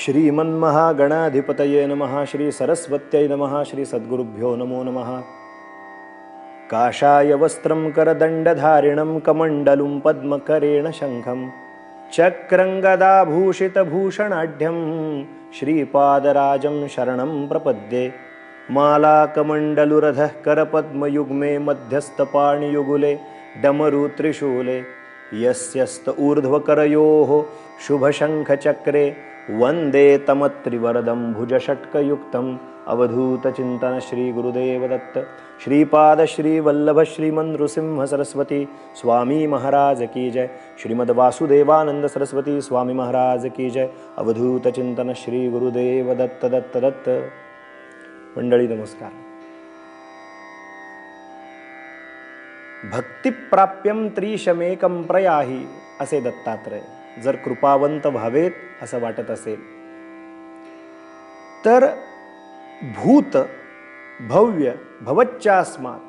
श्रीमन्महागणाधिपतये नमः। श्री सरस्वत्यै नमः। श्री सद्गुरुभ्यो नमो नमः। काषाय वस्त्रं करदण्डधारिणं कमण्डलुं पद्मकरेण शङ्खं चक्रं गदाभूषितभूषणाढ्यं श्रीपादराजं शरणं प्रपद्ये। मालाकमण्डलुरधः करपद्मयुग्मे मध्यस्थपाणियुगुले डमरुत्रिशूले यस्यस्त ऊर्ध्वकरयोः शुभशङ्खचक्रे वन्दे तमत्रिवरदं भुजषट्कयुक्तम्। अवधूतचिन्तन श्री गुरुदेव दत्त श्रीपाद श्री वल्लभ श्रीमन नृसिंह सरस्वती स्वामी महाराज की जय। श्रीमद वासुदेवानंद सरस्वती स्वामी महाराज की जय। अवधूतचिंतन श्री गुरुदेव दत्त दत्त दत्त। मंडळी नमस्कार। भक्तिप्राप्यम त्रिशमेकं प्रयाही असे दत्तात्रय जर कृपावंत व्हावेत असं वाटत असेल तर भूत भव्य भवच्चास्मात्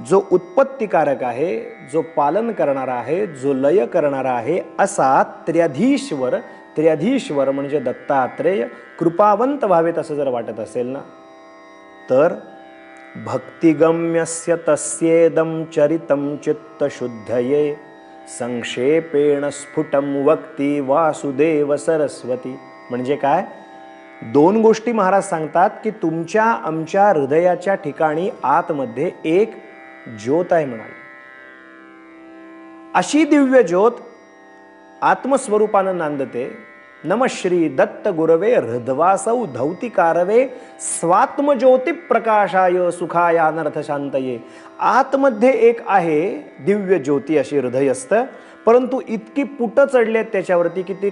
जो उत्पत्तिकारक आहे, जो पालन करणारा आहे, जो लय करणारा आहे असा त्र्यधीश्वर म्हणजे दत्तात्रेय कृपावंत व्हावेत असं जर वाटत असेल ना तर भक्तिगम्यस्य तस्येदं चरितं चित्तशुद्धये संक्षेपेण स्फुटं वक्ति वासुदेव सरस्वती। म्हणजे काय, दोन गोष्टी महाराज सांगतात की तुमच्या आमच्या हृदयाच्या ठिकाणी आतमध्ये एक ज्योत आहे म्हणाले। अशी दिव्य ज्योत आत्मस्वरूपानं नांदते। नम श्री दत्त गुरवे हृदवासौ धौतिकारवे स्वात्मज्योती प्रकाशाय सुखाय अनर्थ शांतये। आतमध्ये एक आहे दिव्य ज्योती अशी हृदयस्थ, परंतु इतकी पुट चढले त्याच्यावरती की ती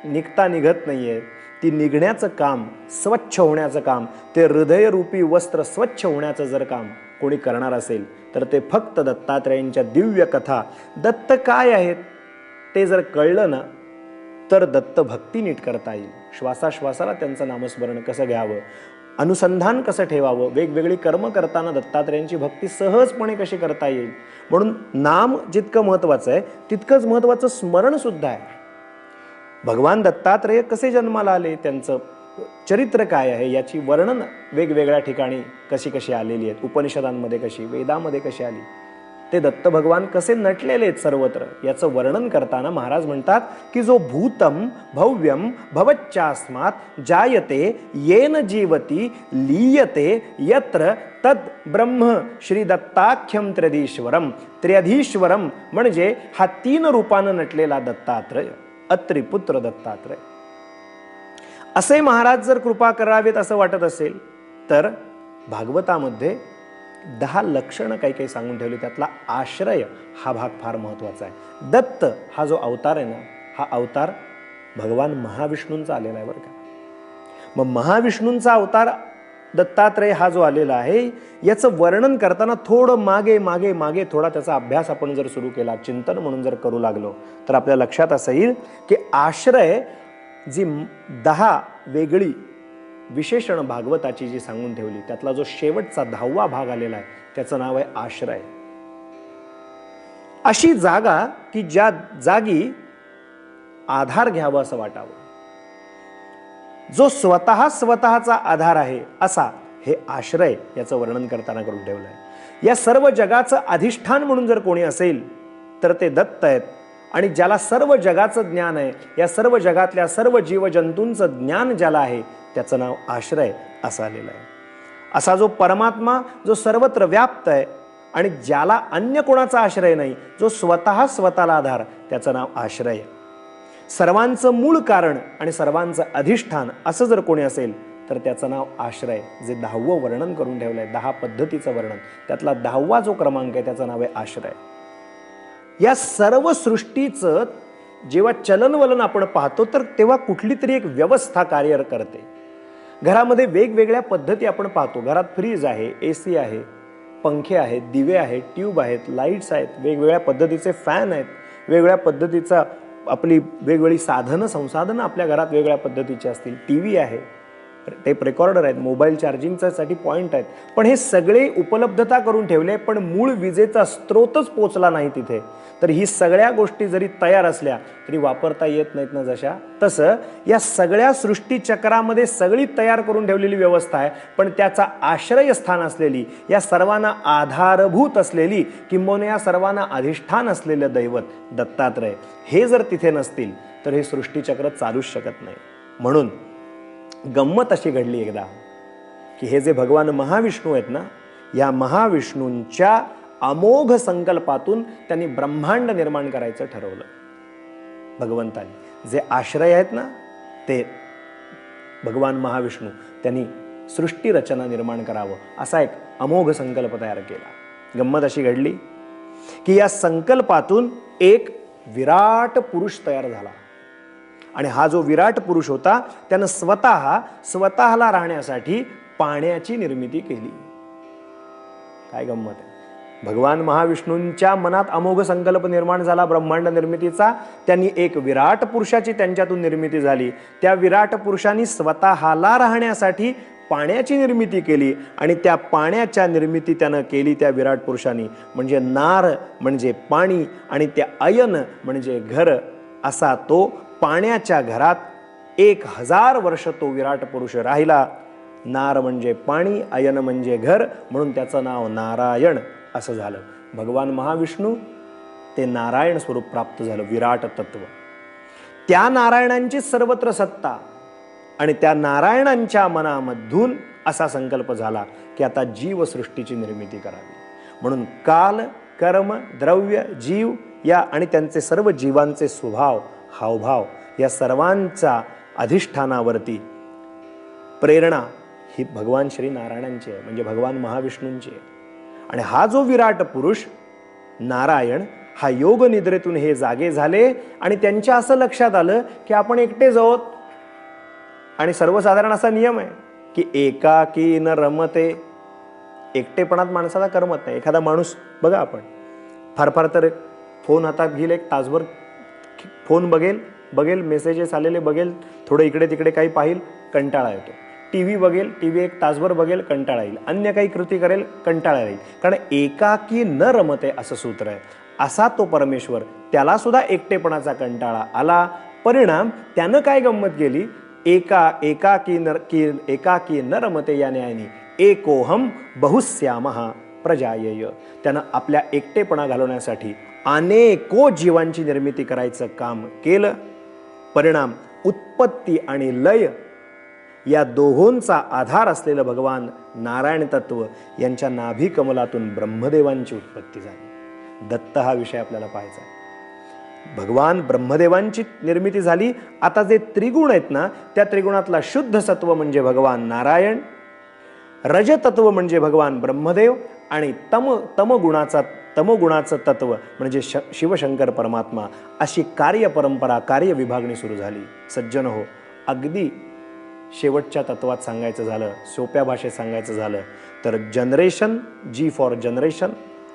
निघता निघत नाहीये। ती निघण्याचं काम, स्वच्छ होण्याचं काम, ते हृदयरूपी वस्त्र स्वच्छ होण्याचं जर काम कोणी करणार असेल तर ते फक्त दत्तात्रेयांच्या दिव्य कथा, दत्त काय आहेत ते जर कळलं ना तर दत्त भक्ती नीट करता येईल। श्वासाश्वासाला त्यांचं नामस्मरण कसं घ्यावं, अनुसंधान कसं ठेवावं, वेगवेगळी कर्म करताना दत्तात्रेयांची भक्ती सहजपणे कशी करता येईल। म्हणून नाम जितकं महत्वाचं आहे तितकंच महत्वाचं स्मरण सुद्धा आहे। भगवान दत्तात्रेय कसे जन्माला आले, त्यांचं चरित्र काय आहे याची वर्णन वेगवेगळ्या ठिकाणी कशी कशी आलेली आहेत, उपनिषदांमध्ये कशी, वेदामध्ये कशी आली, ते दत्त भगवान कसे नटलेले आहेत सर्वत्र याचं वर्णन करताना महाराज म्हणतात की जो भूतम भव्यम भवच्चास्मात् जायते येन जीवती लीयते यत्र तद ब्रह्म श्री दत्ताख्यम त्र्यधीश्वरम। त्र्यधीश्वरम म्हणजे हा तीन रूपानं नटलेला दत्तात्रय, अत्रिपुत्र दत्तात्रय। असे महाराज जर कृपा करावेत असं वाटत असेल तर भागवतामध्ये 10 लक्षणं काही काही सांगून ठेवली। त्यातला आश्रय हा भाग फार महत्वाचा आहे। दत्त हा जो अवतार आहे ना, हा अवतार भगवान महाविष्णूंचा आलेला आहे बरं का। मग महाविष्णूंचा अवतार दत्तात्रय हा जो आलेला आहे याचं वर्णन करताना थोडं मागे मागे मागे थोडा त्याचा अभ्यास आपण जर सुरू केला, चिंतन म्हणून जर करू लागलो तर आपल्या लक्षात असं येईल की आश्रय जी 10 वेगळी विशेषण भागवताची जी सांगून ठेवली त्यातला जो शेवटचा 10वा भाग आलेला आहे त्याचं नाव आहे आश्रय। अशी जागा की ज्या जागी आधार घ्यावा असं वाटावं, जो स्वतःचा आधार आहे असा हे आश्रय याचं वर्णन करताना करून ठेवलंय। या सर्व जगाचं अधिष्ठान म्हणून जर कोणी असेल तर ते दत्त आहेत आणि ज्याला सर्व जगाचं ज्ञान आहे, या सर्व जगातल्या सर्व जीवजंतूंचं ज्ञान ज्याला आहे त्याचं नाव आश्रय असं आलेलं आहे। असा जो परमात्मा जो सर्वत्र व्याप्त आहे आणि ज्याला अन्य कोणाचा आश्रय नाही, जो स्वतःला आधार, त्याचं नाव आश्रय। सर्वांचं मूळ कारण आणि सर्वांचं अधिष्ठान असं जर कोणी असेल तर त्याचं नाव आश्रय। जे 10वं वर्णन करून ठेवलंय, 10 पद्धतीचं वर्णन, त्यातला 10वा जो क्रमांक आहे त्याचं नाव आहे आश्रय। या सर्व सृष्टीचं जेव्हा चलनवलन आपण पाहतो तर तेव्हा कुठली तरी एक व्यवस्था कार्य करते। घरामध्ये वेगवेगळ्या पद्धती आपण पाहतो। घरात फ्रीज आहे, एसी आहे, पंखे आहेत, दिवे आहेत, ट्यूब आहेत, लाईट्स आहेत, वेगवेगळ्या पद्धतीचे फॅन आहेत, वेगवेगळ्या पद्धतीचा आपली वेगवेगळी साधनं संसाधनं आपल्या घरात वेगळ्या पद्धतीची असतील, टीव्ही आहे, टेप रेकॉर्डर आहेत, मोबाईल चार्जिंगसाठी पॉईंट आहेत, पण हे सगळे उपलब्धता करून ठेवले, पण मूळ विजेचा स्रोतच पोचला नाही तिथे. तर ही सगळ्या गोष्टी जरी तयार असल्या तरी वापरता येत नाहीत ना जशा, तसं या सगळ्या सृष्टीचक्रामध्ये सगळी तयार करून ठेवलेली व्यवस्था आहे, पण त्याचा आश्रयस्थान असलेली, या सर्वांना आधारभूत असलेली, किंबहुना या सर्वांना अधिष्ठान असलेलं दैवत दत्तात्रय, हे जर तिथे नसतील तर हे सृष्टीचक्र चालूच शकत नाही. म्हणून गंमत अशी घडली एकदा की हे जे भगवान महाविष्णू आहेत ना, या महाविष्णूंच्या अमोघ संकल्पातून त्यांनी ब्रह्मांड निर्माण करायचं ठरवलं. भगवंतांनी जे आश्रय आहेत ना, ते भगवान महाविष्णू त्यांनी सृष्टी रचना निर्माण करावं असा एक अमोघ संकल्प तयार केला. गंमत अशी घडली की या संकल्पातून एक विराट पुरुष तयार झाला, आणि हा जो विराट पुरुष होता त्यानं स्वतःला राहण्यासाठी पाण्याची निर्मिती केली. काय गंमत आहे. भगवान महाविष्णूंच्या मनात अमोघ संकल्प निर्माण झाला ब्रह्मांड निर्मितीचा. त्यांनी एक विराट पुरुषाची त्यांच्यातून निर्मिती झाली. त्या विराट पुरुषांनी स्वतःला राहण्यासाठी पाण्याची निर्मिती केली, आणि त्या पाण्याच्या निर्मिती त्यानं केली त्या विराट पुरुषांनी. म्हणजे नार म्हणजे पाणी, आणि त्या अयन म्हणजे घर, असा तो पाण्याच्या घरात 1000 वर्ष तो विराट पुरुष राहिला. नार म्हणजे पाणी, अयन म्हणजे घर, म्हणून त्याचं नाव नारायण असं झालं. भगवान महाविष्णू ते नारायण स्वरूप प्राप्त झालं, विराट तत्व. त्या नारायणांची सर्वत्र सत्ता, आणि त्या नारायणांच्या मनामधून असा संकल्प झाला की आता जीवसृष्टीची निर्मिती करावी. म्हणून काल, कर्म, द्रव्य, जीव या आणि त्यांचे सर्व जीवांचे स्वभाव, हावभाव या सर्वांचा अधिष्ठानावरती प्रेरणा ही भगवान श्री नारायणांची आहे, म्हणजे भगवान महाविष्णूंची आहे. आणि हा जो विराट पुरुष नारायण हा योग निद्रेतून हे जागे झाले, आणि त्यांच्या असं लक्षात आलं की आपण एकटेच आहोत. आणि सर्वसाधारण असा नियम आहे की एकाकी न रमते, एकटेपणात माणसाला करमत नाही. एखादा माणूस बघा, आपण फार फार तर फोन हातात घेईल, एक तासभर फोन बघेल, मेसेजेस आलेले बघेल, थोडं इकडे तिकडे काही पाहिल, कंटाळा येतो. टीव्ही बघेल, टीव्ही एक तासभर बघेल, कंटाळा येईल. अन्य काही कृती करेल, कंटाळा येईल. कारण एकाकी न रमते असं सूत्र आहे. असा तो परमेश्वर, त्याला सुद्धा एकटेपणाचा कंटाळा आला. परिणाम त्यानं काय गंमत केली, एकाकी न रमते या न्यायाने एकोहम बहुश्यामः प्रजायेय. त्यानं आपल्या एकटेपणा घालवण्यासाठी अनेको जीवांची निर्मिती करायचं काम केलं. परिणाम उत्पत्ती आणि लय या दोहोंचा आधार असलेलं भगवान नारायण तत्व यांच्या नाभी कमलातून ब्रह्मदेवांची उत्पत्ती झाली. दत्त हा विषय आपल्याला पाहायचा आहे. भगवान ब्रह्मदेवांची निर्मिती झाली. आता जे त्रिगुण आहेत ना, त्या त्रिगुणातला शुद्ध सत्व म्हणजे भगवान नारायण, रजतत्व म्हणजे भगवान ब्रह्मदेव, आणि तमगुणाचं तत्व म्हणजे शिवशंकर परमात्मा. अशी कार्यपरंपरा, कार्यविभागणी सुरू झाली. सज्जन हो, अगदी शेवटच्या तत्वात सांगायचं झालं, सोप्या भाषेत सांगायचं झालं तर generation, G for generation,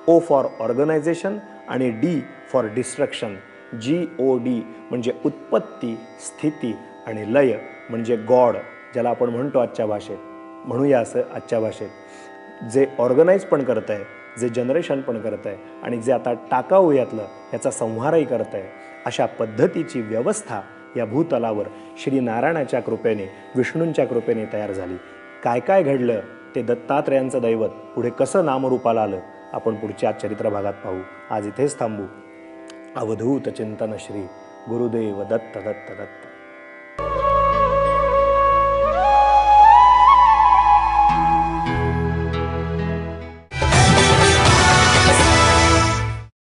O for organisation, आणि डी फॉर डिस्ट्रक्शन. GOD म्हणजे उत्पत्ती, स्थिती, आणि लय म्हणजे गॉड, ज्याला आपण म्हणतो आजच्या भाषेत, म्हणूया असं आजच्या भाषेत, जे ऑर्गनाईज पण करत आहे, जे जनरेशन पण करत आहे, आणि जे आता टाकाऊ याचा संहारही करत आहे. अशा पद्धतीची व्यवस्था या भूतलावर श्री नारायणाच्या कृपेने, विष्णूंच्या कृपेने तयार झाली. काय काय घडलं ते दत्तात्रयांचं दैवत पुढे कसं नामरूपाला आलं आपण पुढच्या चरित्रभागात पाहू. आज इथेच थांबू. अवधूत चिंतन श्री गुरुदेव दत्त दत्त दत्त.